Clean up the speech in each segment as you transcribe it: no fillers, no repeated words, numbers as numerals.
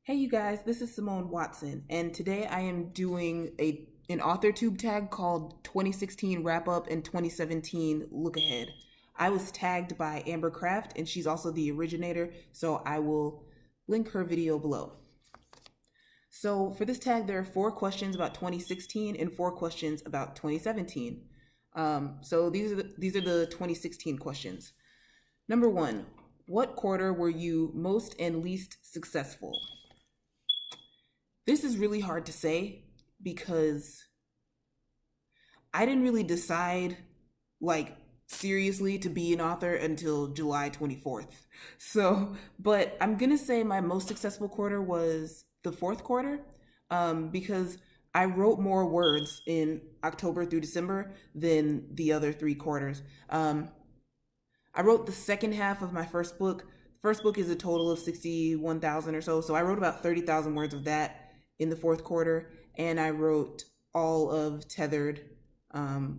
Hey you guys, this is Simone Watson, and today I am doing an AuthorTube tag called 2016 Wrap Up and 2017 Look Ahead. I was tagged by Amber Craft, and she's also the originator, so I will link her video below. So for this tag, there are 4 questions about 2016 and 4 questions about 2017. So these are the 2016 questions. Number 1, what quarter were you most and least successful? This is really hard to say because I didn't really decide seriously to be an author until July 24th. But I'm gonna say my most successful quarter was the fourth quarter, because I wrote more words in October through December than the other 3 quarters. I wrote the second half of my first book. First book is a total of 61,000 or so I wrote about 30,000 words of that in the fourth quarter, and I wrote all of Tethered,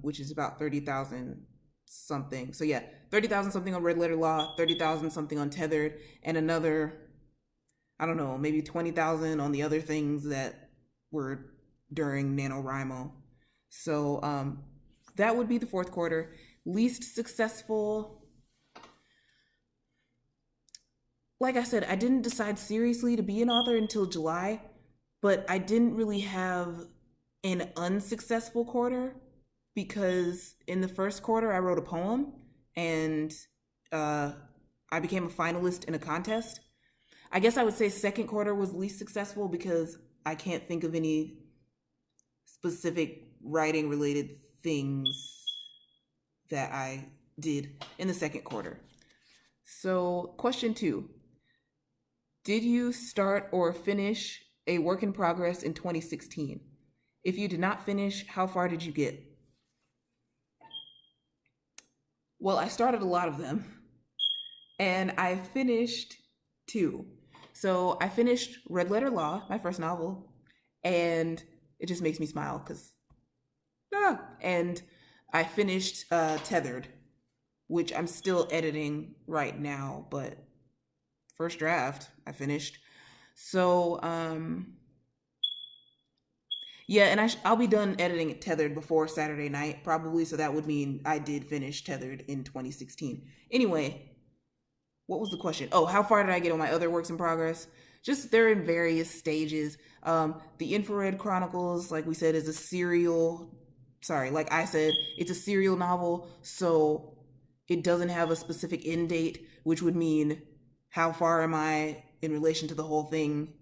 which is about 30,000 something. So yeah, 30,000 something on Red Letter Law, 30,000 something on Tethered, and another, I don't know, maybe 20,000 on the other things that were during NaNoWriMo. So that would be the fourth quarter. Least successful, like I said, I didn't decide seriously to be an author until July, but I didn't really have an unsuccessful quarter because in the first quarter I wrote a poem and I became a finalist in a contest. I guess I would say second quarter was least successful because I can't think of any specific writing related things that I did in the second quarter. So question 2. Did you start or finish a work in progress in 2016? If you did not finish, how far did you get? Well, I started a lot of them, and I finished 2. So I finished Red Letter Law, my first novel, and it just makes me smile because, and I finished Tethered, which I'm still editing right now, but first draft I finished. So yeah, and I'll be done editing Tethered before Saturday night probably, so that would mean I did finish Tethered in 2016. Anyway, what was the question? Oh, how far did I get on my other works in progress? Just they're in various stages. The Infrared Chronicles, like we said, is a serial, like I said, it's a serial novel, so it doesn't have a specific end date, which would mean how far am I in relation to the whole thing?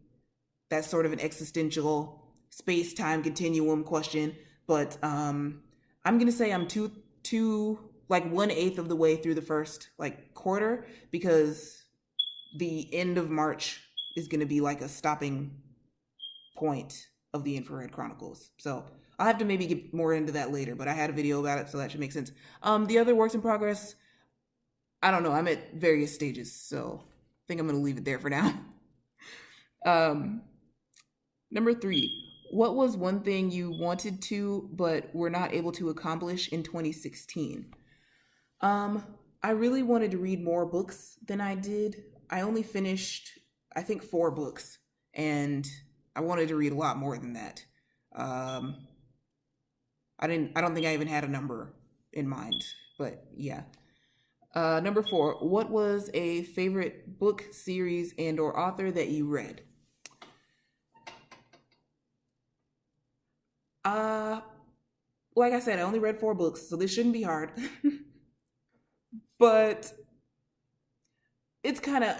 That's sort of an existential space-time continuum question, but I'm gonna say I'm like 1/8 of the way through the first quarter, because the end of March is gonna be like a stopping point of the Infrared Chronicles. So I'll have to maybe get more into that later, but I had a video about it, so that should make sense. The other works in progress, I don't know, I'm at various stages, so I think I'm gonna leave it there for now. Number 3, what was one thing you wanted to but were not able to accomplish in 2016? I really wanted to read more books than I did. I only finished, I think, 4 books, and I wanted to read a lot more than that. I don't think I even had a number in mind, but yeah. Number 4, what was a favorite book, series, and or author that you read? Like I said, I only read 4 books, so this shouldn't be hard. But it's kind of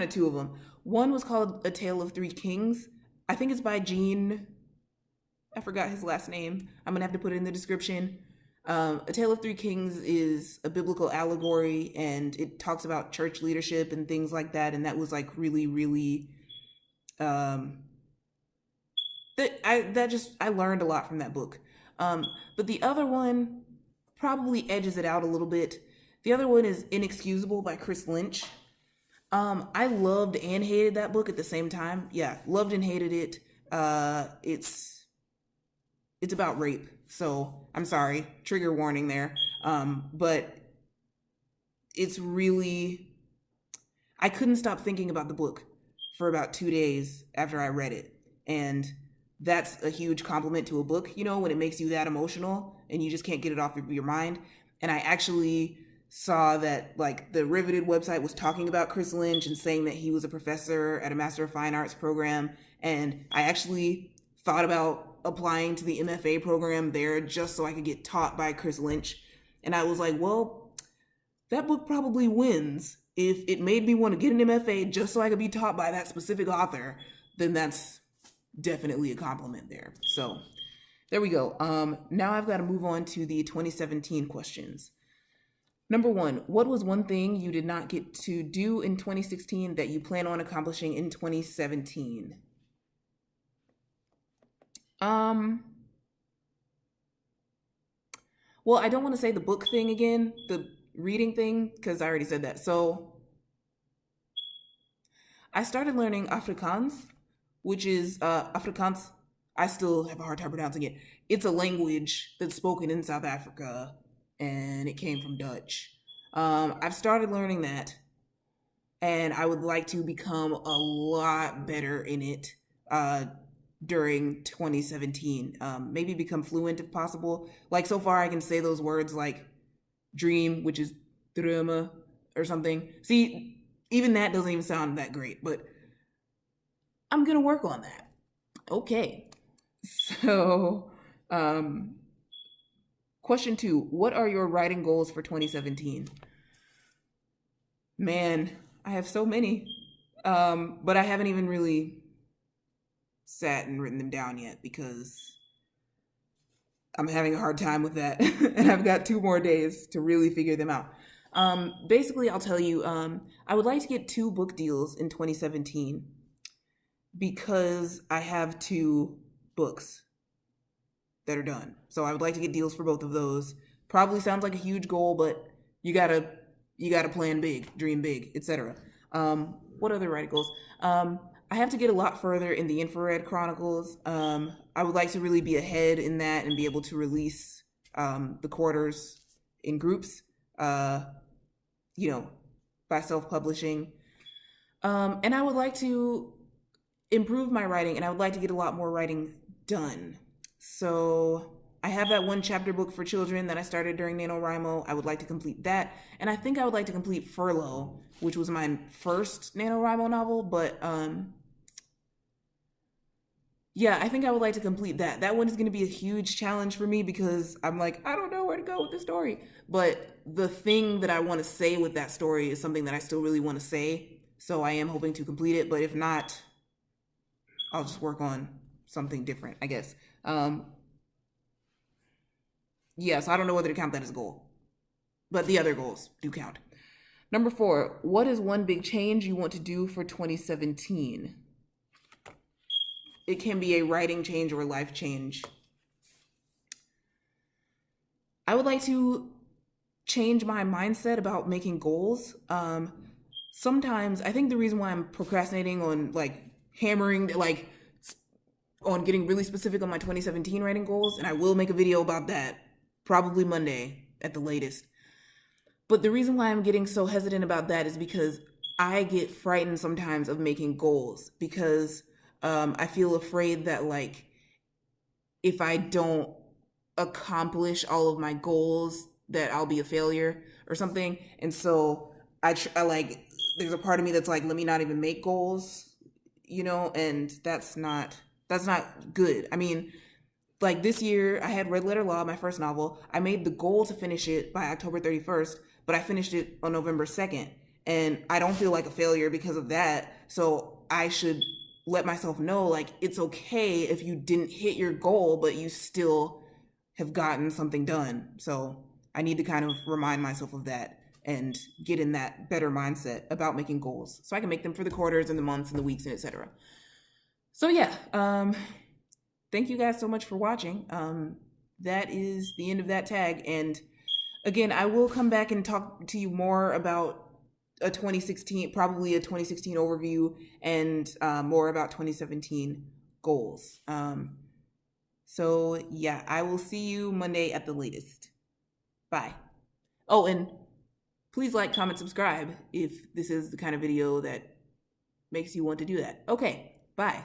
2 of them. One was called A Tale of Three Kings. I think it's by Gene. I forgot his last name. I'm gonna have to put it in the description. A Tale of Three Kings is a biblical allegory, and it talks about church leadership and things like that. And that was really, really, I learned a lot from that book. But the other one probably edges it out a little bit. The other one is Inexcusable by Chris Lynch. I loved and hated that book at the same time. Yeah, loved and hated it. It's about rape, so I'm sorry, trigger warning there. But it's really, I couldn't stop thinking about the book for about 2 days after I read it. And that's a huge compliment to a book, you know, when it makes you that emotional and you just can't get it off your mind. And I actually saw that like the Riveted website was talking about Chris Lynch and saying that he was a professor at a Master of Fine Arts program. And I actually thought about applying to the MFA program there just so I could get taught by Chris Lynch. And I was like, well, that book probably wins. If it made me want to get an MFA just so I could be taught by that specific author, then that's definitely a compliment there. So there we go. Now I've got to move on to the 2017 questions. Number 1, what was one thing you did not get to do in 2016 that you plan on accomplishing in 2017? Well, I don't want to say the book thing again, the reading thing, because I already said that. So I started learning Afrikaans, which is Afrikaans. I still have a hard time pronouncing it. It's a language that's spoken in South Africa, and it came from Dutch. I've started learning that, and I would like to become a lot better in it during 2017. Maybe become fluent if possible. Like so far I can say those words like dream, which is dröme or something. See, even that doesn't even sound that great, but I'm gonna work on that. Okay. So, question 2, what are your writing goals for 2017? Man, I have so many. But I haven't even really sat and written them down yet because I'm having a hard time with that. And I've got 2 more days to really figure them out. Basically, I'll tell you, I would like to get 2 book deals in 2017 because I have 2 books that are done. So I would like to get deals for both of those. Probably sounds like a huge goal, but you gotta plan big, dream big, etc. What other writing goals? I have to get a lot further in the Infrared Chronicles. I would like to really be ahead in that and be able to release the quarters in groups, by self-publishing. And I would like to improve my writing, and I would like to get a lot more writing done. So I have that 1 chapter book for children that I started during NaNoWriMo. I would like to complete that. And I think I would like to complete Furlough, which was my first NaNoWriMo novel. But yeah, I think I would like to complete that. That one is going to be a huge challenge for me because I'm like, I don't know where to go with the story. But the thing that I want to say with that story is something that I still really want to say. So I am hoping to complete it. But if not, I'll just work on something different, I guess. Yeah, so I don't know whether to count that as a goal, but the other goals do count. Number 4, what is one big change you want to do for 2017? It can be a writing change or a life change. I would like to change my mindset about making goals. Sometimes I think the reason why I'm procrastinating on on getting really specific on my 2017 writing goals, and I will make a video about that probably Monday at the latest. But the reason why I'm getting so hesitant about that is because I get frightened sometimes of making goals because I feel afraid that if I don't accomplish all of my goals that I'll be a failure or something. And so there's a part of me that's like, let me not even make goals, and that's not good. I mean, this year I had Red Letter Law, my first novel. I made the goal to finish it by October 31st, but I finished it on November 2nd. And I don't feel like a failure because of that. So I should let myself know, it's okay if you didn't hit your goal, but you still have gotten something done. So I need to kind of remind myself of that and get in that better mindset about making goals so I can make them for the quarters and the months and the weeks and etc. So yeah, thank you guys so much for watching. That is the end of that tag. And again, I will come back and talk to you more about probably a 2016 overview and more about 2017 goals. So yeah, I will see you Monday at the latest. Bye. Oh, and please like, comment, subscribe if this is the kind of video that makes you want to do that. Okay, bye.